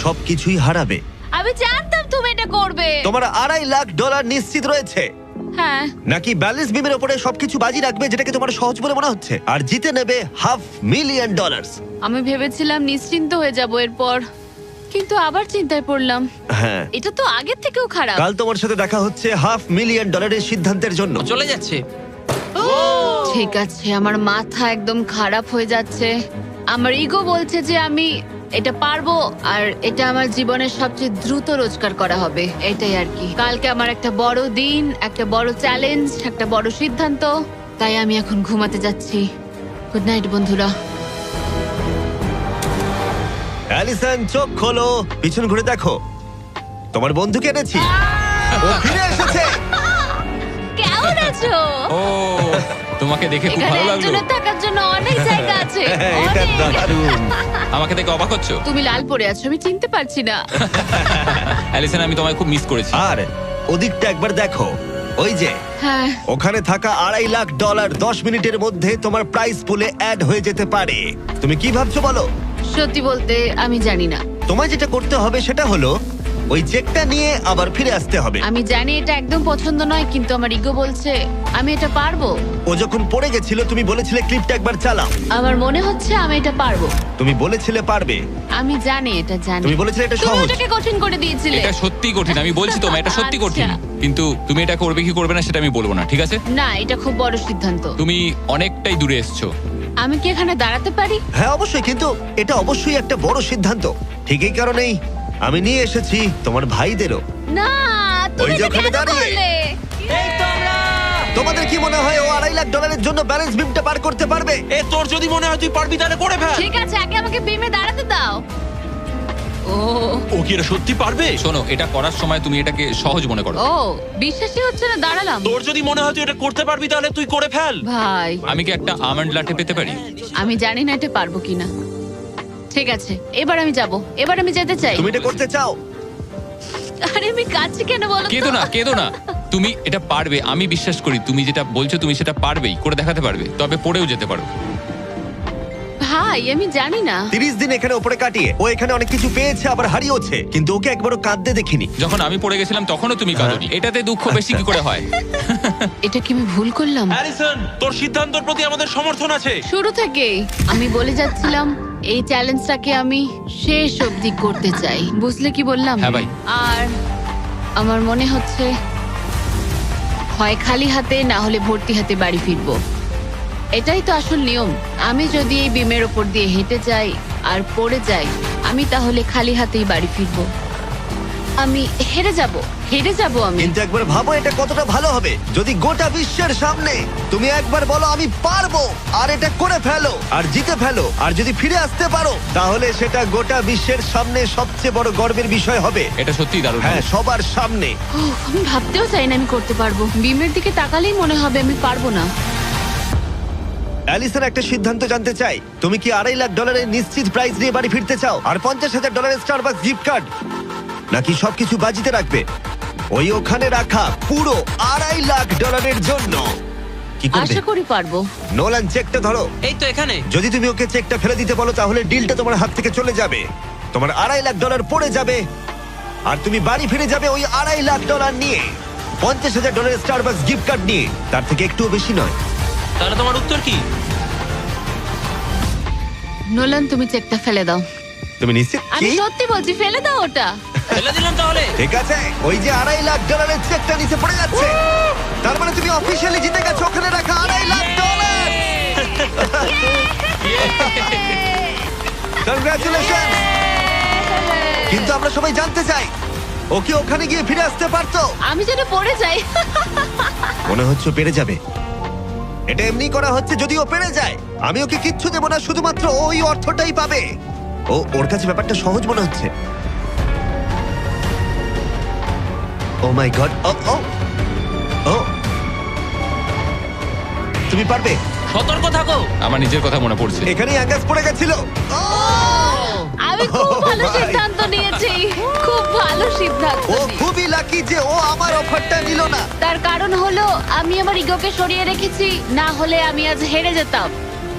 সবকিছুই হারাবে। আমি জানতাম তুমি এটা করবে। তোমার $2.5 লাখ নিশ্চিত রয়েছে। হ্যাঁ, নাকি ব্যালেন্স বিমের উপরে সবকিছু বাজি রাখবে, যেটাকে তোমার সহজ বলে মনে হচ্ছে, আর জিতে নেবে $500,000? আমি ভেবেছিলাম নিশ্চিন্ত হয়ে যাব এরপর, কিন্তু আবার চিন্তায় পড়লাম। হ্যাঁ, এটা তো আগের থেকেও খারাপ। কাল তোমার সাথে দেখা হচ্ছে $500,000 সিদ্ধান্তের জন্য। চলে যাচ্ছে। ঠিক আছে, আমার মাথা একদম খারাপ হয়ে যাচ্ছে। আমার ইগো বলছে যে আমি এটা পারবো, আর এটা আমার জীবনের সবচেয়ে দ্রুত রোজগার করা হবে। এটাই আর কি। কালকে আমার একটা বড় দিন, একটা বড় চ্যালেঞ্জ, একটা বড় সিদ্ধান্ত। তাই আমি এখন ঘুমাতে যাচ্ছি। গুড নাইট বন্ধুরা। অ্যালিসন, চোখ খোলো, পিছন ঘুরে দেখো, তোমার বন্ধুকে এনেছি। ও ফিরে এসেছে। কেমন আছো? ও, তোমাকে দেখে খুব এখানে ভালো লাগলো। একজনের থাকার জন্য অনেক জায়গা আছে। এটা অনেক। দারুণ। আমাকে দেখে অবাক হচ্ছ? তুমি লাল পরে আছো, আমি চিনতে পারছি না। অ্যালিসন, আমি তোমায় খুব মিস করেছি। আর ওদিকটা একবার দেখো, ওই যে হ্যাঁ, ওখানে থাকা $2.5 লাখ 10 মিনিটের মধ্যে তোমার প্রাইস পুলে অ্যাড হয়ে যেতে পারে। তুমি কি ভাবছো বলো? সত্যি বলতে আমি জানি না। তোমায় যেটা করতে হবে সেটা হলো ওই চেকটা নিয়ে আবার ফিরে আসতে হবে। আমি জানি এটা একদম পছন্দ নয়, কিন্তু আমার ইগো বলছে আমি এটা পারবো। ও যখন পড়ে গেছিল তুমি বলেছিলে ক্লিপটা একবার চালাও। আমার মনে হচ্ছে আমি এটা পারবো। তুমি বলেছিলে পারবে। আমি জানি এটা জানি। তুমি বলেছিলে এটা তুমি সহজ। ওটাকে কঠিন করে দিয়েছিলে। এটা সত্যি কঠিন, আমি বলছি তোমায় এটা সত্যি কঠিন। আচ্ছা। কিন্তু তুমি এটা করবে কি করবে না সেটা আমি বলবো না, ঠিক আছে? না, এটা খুব বড় সিদ্ধান্ত। তুমি অনেকটাই দূরে এসছো। আমি কি এখানে দাঁড়াতে পারি? হ্যাঁ অবশ্যই, কিন্তু এটা অবশ্যই একটা বড় সিদ্ধান্ত। ঠিক এই কারণেই আমি নিয়ে এসেছি তোমার ভাইদেরও। না, তুমি ওই যে এটা ওখানে কেন দাঁড়িয়ে। করলে? তোমাদের কি মনে হয় ও $2.5 লাখ জন্য ব্যালেন্স বিমটা পার করতে পারবে? এ তোর যদি মনে হয় তুই পারবি তাহলে করে ফেল। ঠিক আছে, আগে আমাকে বিমে দাঁড়াতে দাও। ও ও কি এটা সত্যি পারবে? শোনো, এটা করার সময় তুমি এটাকে সহজ মনে করো। ও বিশ্বাসই হচ্ছে না, দাঁড়ালাম। তোর যদি মনে হয় তুই এটা করতে পারবি তাহলে তুই করে ফেল। ভাই, আমি কি একটা আমন্ড লাটে পেতে পারি? আমি জানি না এটা পারবো কিনা। ঠিক আছে, এবার আমি যাব, এবার আমি যেতে চাই। তুমি এটা করতে চাও? আরে আমি কাছে কেন বলো তো? কেঁদো না তুমি এটা পারবে, আমি বিশ্বাস করি তুমি যেটা বলছো তুমি সেটা পারবেই, করে দেখাতে পারবে, তবে পড়েও যেতে পারো। ভাই আমি জানি না। 30 দিন এখানে উপরে কাটিয়ে ও এখানে অনেক কিছু পেয়েছে আবার হারিয়েছে, কিন্তু ওকে একবারও কাঁদতে দেখিনি। যখন আমি পড়ে গেছিলাম তখনও তুমি কাঁদোনি, এটাতে দুঃখ বেশি কি করে হয়? এটা কি আমি ভুল করলাম? হ্যারিসন, তোর সিদ্ধান্তের প্রতি আমাদের সমর্থন আছে। শুরু থেকেই আমি বলে যাচ্ছিলাম এই চ্যালেঞ্জটাকে আমি শেষ অবধি করতে চাই, বুঝলে কি বললাম? হ্যাঁ ভাই। আর আমার মনে হচ্ছে হয় খালি হাতে না হলে ভর্তি হাতে বাড়ি ফিরবো। এটাই তো আসল নিয়ম। আমি যদি এই বিমের ওপর দিয়ে হেঁটে যাই আর পড়ে যাই, আমি তাহলে খালি হাতেই বাড়ি ফিরবো। আমি হেরে যাব আমি। কিন্তু একবার ভাবো এটা কতটা ভালো হবে যদি গোটা বিশ্বের সামনে তুমি একবার বলো আমি পারবো, আর এটা করে ফেলো আর জিতে ফেলো। আর যদি ফিরে আসতে পারো তাহলে সেটা গোটা বিশ্বের সামনে সবচেয়ে বড় গর্বের বিষয় হবে। এটা সত্যিই দারুণ। হ্যাঁ, সবার সামনে। উফ, আমি ভাবতেও চাই না আমি করতে পারবো। বিমের দিকে তাকালেই মনে হবে আমি পারবো না। অ্যালিসন একটা সিদ্ধান্ত জানতে চাই, তুমি কি $2.5 লাখ নিশ্চিত প্রাইজ নিয়ে বাড়ি ফিরতে চাও আর $50,000 স্টারবাকস গিফট কার্ড, নাকি সবকিছু বাজিতে রাখবে ওই ওখানে রাখা পুরো $2.5 লাখ জন্য? কি করবে? আশা করি পারবো। নোলান, চেকটা ধরো। এই তো এখানে। যদি তুমি ওকে চেকটা ফেলে দিতে বলো তাহলে ডিলটা তোমার হাত থেকে চলে যাবে, তোমার $2.5 লাখ পড়ে যাবে আর তুমি বাড়ি ফিরে যাবে ওই $2.5 লাখ নিয়ে, $50,000 স্টারবাকস গিফট কার্ড নিয়ে। তার থেকে একটুও বেশি নয়। তাহলে তোমার উত্তর কি? নোলান তুমি চেকটা ফেলে দাও। তুমি নিশ্চিত? আমি কি? সত্যি বলছি, ফেলে দাও ওটা। ফেলে দিলাম তাহলে। ঠিক আছে, ওই যে $2.5 লাখ চেকটা নিচে পড়ে যাচ্ছে, তার মানে তুমি অফিসিয়ালি জিতে গেছো ওখানে রাখা $2.5 লাখ। কনগ্রাচুলেশন। কিন্তু আমরা সবাই জানতে চাই ও কি ওখানে গিয়ে ফিরে আসতে পারতো? আমি যেন পড়ে যাই। মনে হচ্ছে ও পেরে যাবে। এটা এমনি করা হচ্ছে যদি ও পেরে যায়। আমি ওকে কিচ্ছু দেবো না, শুধুমাত্র ওই অর্থটাই পাবে। ওর কাছে ব্যাপারটা সহজ মনে হচ্ছে। ও মাই গড। ও তুমি পারবে। সতর্ক থাকো। আমার নিজের কথা মনে পড়ছে। এখানেই অ্যাঙ্গাস পড়ে গেছিল। আমি খুব ভালো ভাই। সিদ্ধান্ত নিয়েছি, খুব ভালো সিদ্ধান্ত ও নিয়েছি। খুবই লাকি যে ও আমার অফারটা নিল না। তার কারণ হলো আমি আমার ইগোকে সরিয়ে রেখেছি, না হলে আমি আজ হেরে যেতাম।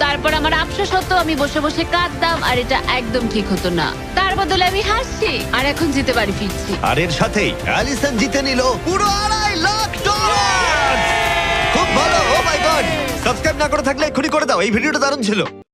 তারপর আমার আফসোস হতো, আমি বসে বসে কাঁদতাম, আর এটা একদম ঠিক হতো না। তার বদলে আমি হাসছি আর এখন জিতে বাড়ি ফিরছি। আর এর সাথেই অ্যালিসন জিতে নিল পুরো $2.5 লাখ। খুব ভালো। ও মাই গড। সাবস্ক্রাইব না করে থাকলে এক্ষুনি করে দাও, এই ভিডিওটা দারুণ ছিল।